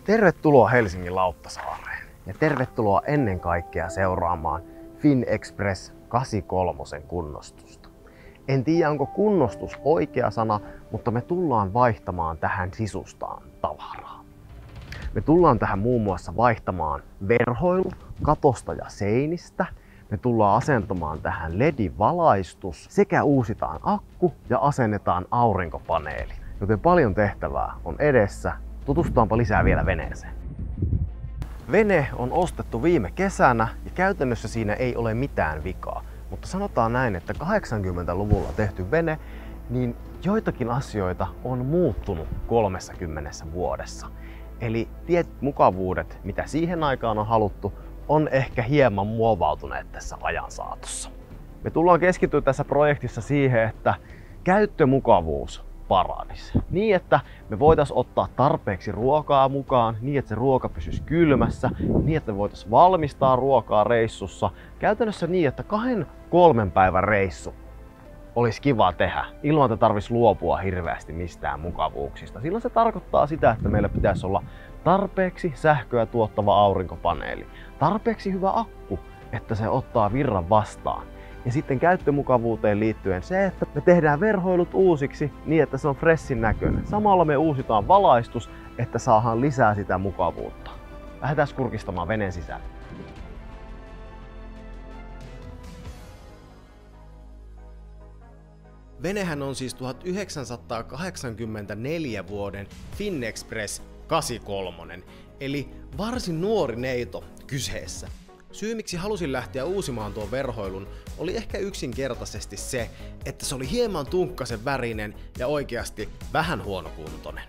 Tervetuloa Helsingin Lauttasaareen ja tervetuloa ennen kaikkea seuraamaan FinExpress 83 kunnostusta. En tiedä onko kunnostus oikea sana, mutta me tullaan vaihtamaan tähän sisustaan tavaraa. Me tullaan tähän muun muassa vaihtamaan verhoilu katosta ja seinistä. Me tullaan asentamaan tähän LED-valaistus sekä uusitaan akku ja asennetaan aurinkopaneeli. Joten paljon tehtävää on edessä. Tutustutaanpa lisää vielä veneeseen. Vene on ostettu viime kesänä ja käytännössä siinä ei ole mitään vikaa. Mutta sanotaan näin, että 80-luvulla tehty vene, niin joitakin asioita on muuttunut 30 vuodessa. Eli tietyt mukavuudet, mitä siihen aikaan on haluttu, on ehkä hieman muovautuneet tässä ajan saatossa. Me tullaan keskittyä tässä projektissa siihen, että käyttömukavuus paranisi. Niin, että me voitaisiin ottaa tarpeeksi ruokaa mukaan, niin että se ruoka pysyisi kylmässä, niin että me voitaisiin valmistaa ruokaa reissussa. Käytännössä niin, että 2-3 päivän reissu olisi kiva tehdä, ilman että tarvitsisi luopua hirveästi mistään mukavuuksista. Silloin se tarkoittaa sitä, että meillä pitäisi olla tarpeeksi sähköä tuottava aurinkopaneeli, tarpeeksi hyvä akku, että se ottaa virran vastaan. Ja sitten käyttömukavuuteen liittyen se, että me tehdään verhoilut uusiksi niin, että se on freshin näköinen. Samalla me uusitaan valaistus, että saadaan lisää sitä mukavuutta. Lähdetään kurkistamaan veneen sisälle. Venehän on siis 1984 vuoden FinExpress 83, eli varsin nuori neito kyseessä. Syy miksi halusin lähteä uusimaan tuon verhoilun oli ehkä yksinkertaisesti se, että se oli hieman tunkkasen värinen ja oikeasti vähän huonokuntoinen.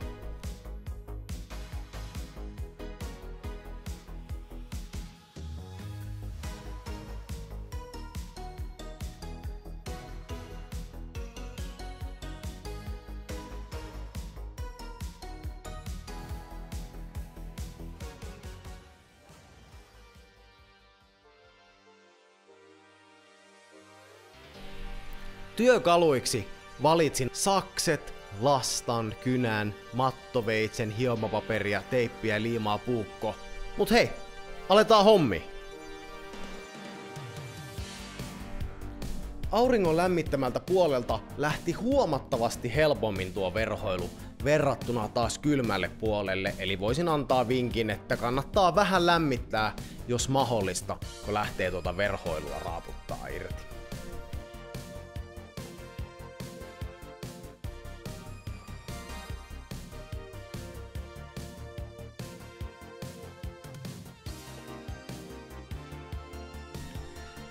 Työkaluiksi valitsin sakset, lastan, kynän, mattoveitsen, hiomapaperia, teippiä, liimaa, puukko. Mut hei, aletaan hommi! Auringon lämmittämältä puolelta lähti huomattavasti helpommin tuo verhoilu verrattuna taas kylmälle puolelle, eli voisin antaa vinkin, että kannattaa vähän lämmittää, jos mahdollista, kun lähtee tuota verhoilua raaputtaa irti.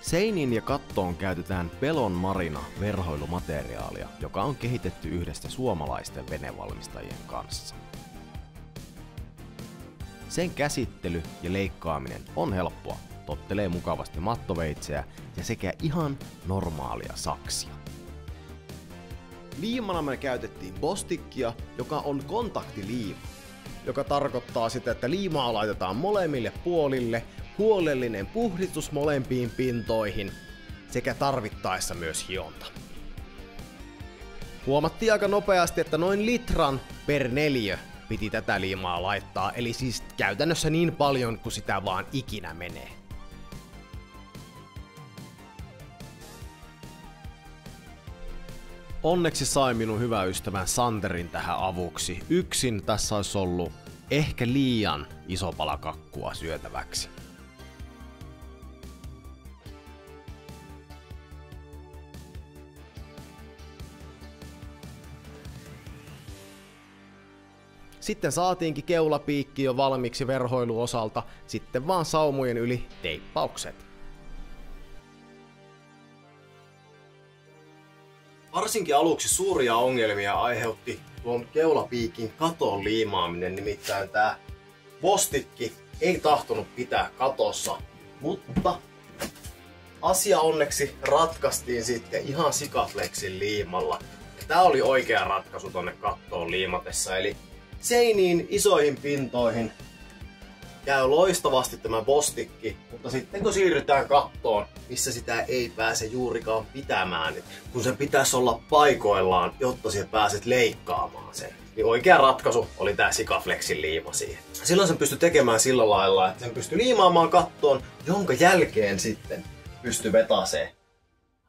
Seiniin ja kattoon käytetään Pelon Marina verhoilumateriaalia, joka on kehitetty yhdessä suomalaisten venevalmistajien kanssa. Sen käsittely ja leikkaaminen on helppoa, tottelee mukavasti mattoveitseä ja sekä ihan normaalia saksia. Liimana me käytettiin Bostickia, joka on kontaktiliima, joka tarkoittaa sitä, että liimaa laitetaan molemmille puolille, huolellinen puhdistus molempiin pintoihin sekä tarvittaessa myös hionta. Huomattiin aika nopeasti, että noin litran per neliö piti tätä liimaa laittaa, eli siis käytännössä niin paljon kuin sitä vaan ikinä menee. Onneksi sain minun hyvä ystävän Santerin tähän avuksi. Yksin tässä olisi ollut ehkä liian iso pala kakkua syötäväksi. Sitten saatiinkin keulapiikki jo valmiiksi verhoiluosalta, sitten vaan saumojen yli teippaukset. Varsinkin aluksi suuria ongelmia aiheutti tuon keulapiikin katon liimaaminen, nimittäin tää Bostikki ei tahtonut pitää katossa, mutta asia onneksi ratkaistiin sitten ihan sikaflexin liimalla. Tää oli oikea ratkaisu tonne kattoon liimatessa, eli seiniin, isoihin pintoihin käy loistavasti tämä postikki, mutta sitten kun siirrytään kattoon, missä sitä ei pääse juurikaan pitämään, kun sen pitäisi olla paikoillaan, jotta sä pääset leikkaamaan sen, niin oikea ratkaisu oli tää Sikaflexin liima siihen. Silloin sen pystyi tekemään sillä lailla, että sen pystyi liimaamaan kattoon, jonka jälkeen sitten pystyi vetämään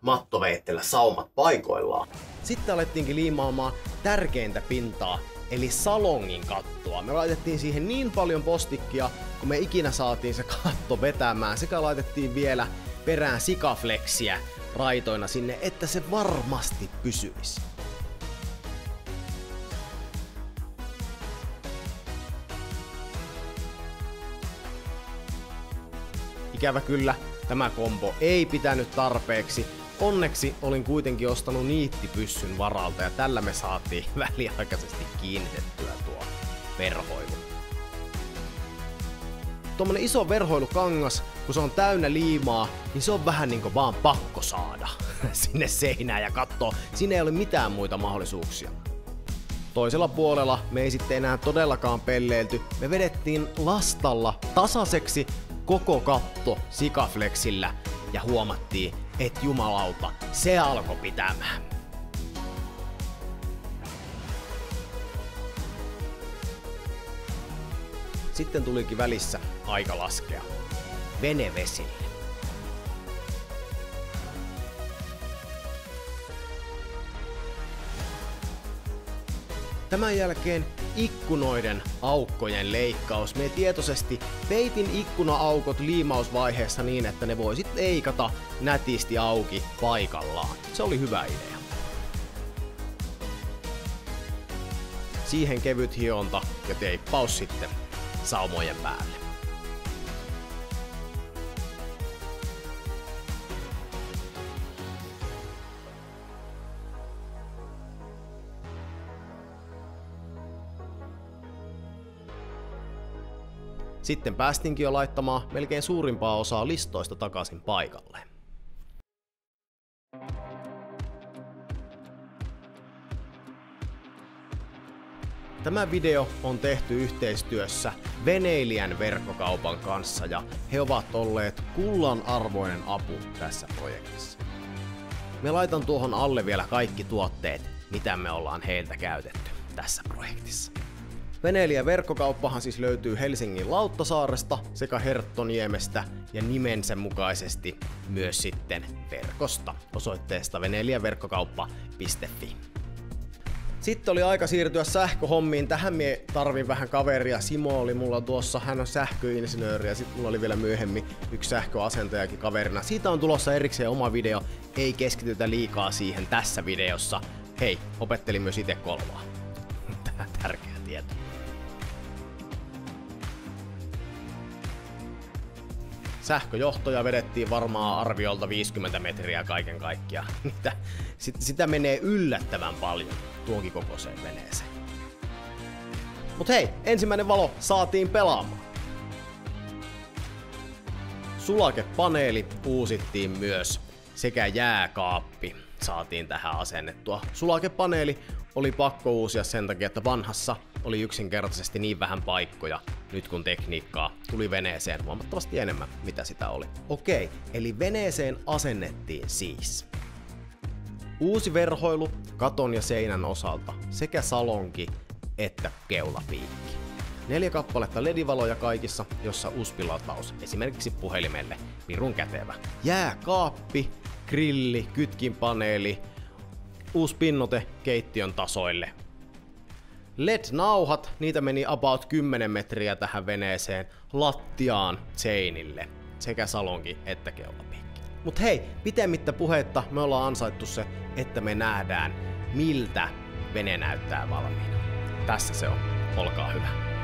mattoveitteellä saumat paikoillaan. Sitten alettiinkin liimaamaan tärkeintä pintaa, eli salongin kattoa. Me laitettiin siihen niin paljon postikkia, kun me ikinä saatiin se katto vetämään. Sekä laitettiin vielä perään Sikaflexiä raitoina sinne, että se varmasti pysyisi. Ikävä kyllä, tämä kombo ei pitänyt tarpeeksi. Onneksi olin kuitenkin ostanut niittipyssyn varalta ja tällä me saatiin väliaikaisesti kiinnitettyä tuo verhoilu. Tuommoinen iso verhoilukangas, kun se on täynnä liimaa, niin se on vähän niinku vaan pakko saada sinne seinään ja kattoo. Siinä ei ole mitään muita mahdollisuuksia. Toisella puolella me ei sitten enää todellakaan pelleilty. Me vedettiin lastalla tasaiseksi koko katto Sikaflexillä ja huomattiin, et jumalauta, se alkoi pitämään. Sitten tulikin välissä aika laskea venevesille. Tämän jälkeen ikkunoiden aukkojen leikkaus. Me tietoisesti peitin ikkuna-aukot liimausvaiheessa niin, että ne voisit leikata nätisti auki paikallaan. Se oli hyvä idea. Siihen kevyt hionta ja teippaus sitten saumojen päälle. Sitten päästinkin jo laittamaan melkein suurimpaa osaa listoista takaisin paikalle. Tämä video on tehty yhteistyössä Veneilijän verkkokaupan kanssa ja he ovat olleet kullan arvoinen apu tässä projektissa. Me laitan tuohon alle vielä kaikki tuotteet, mitä me ollaan heiltä käytetty tässä projektissa. Veneilijän verkkokauppahan siis löytyy Helsingin Lauttasaaresta sekä Herttoniemestä ja nimensä mukaisesti myös sitten verkosta osoitteesta veneilijänverkkokauppa.fi. Sitten oli aika siirtyä sähköhommiin. Tähän mie tarvin vähän kaveria. Simo oli mulla tuossa, hän on sähköinsinööri ja sitten mulla oli vielä myöhemmin yksi sähköasentajakin kaverina. Siitä on tulossa erikseen oma video, ei keskitytä liikaa siihen tässä videossa. Hei, opettelin myös itse kolvaa. Tärkeä tieto. Sähköjohtoja vedettiin varmaan arviolta 50 metriä kaiken kaikkiaan. Sitä menee yllättävän paljon tuonkin kokoiseen veneeseen. Mut hei, ensimmäinen valo saatiin pelaamaan. Sulakepaneeli uusittiin myös sekä jääkaappi saatiin tähän asennettua. Sulakepaneeli oli pakko uusia sen takia, että vanhassa oli yksinkertaisesti niin vähän paikkoja, nyt kun tekniikkaa tuli veneeseen huomattavasti enemmän, mitä sitä oli. Okei, eli veneeseen asennettiin siis uusi verhoilu katon ja seinän osalta, sekä salonki että keulapiikki. 4 kappaletta LED-valoja kaikissa, jossa USB-lataus, esimerkiksi puhelimelle, pirun kätevä. Jääkaappi, grilli, kytkinpaneeli, uusi pinnote keittiön tasoille. LED-nauhat, niitä meni about 10 metriä tähän veneeseen, lattiaan, seinille, sekä salonki että keulapiikki. Mut hei, pitemmittä puheitta me ollaan ansaittu se, että me nähdään, miltä vene näyttää valmiina. Tässä se on, olkaa hyvä.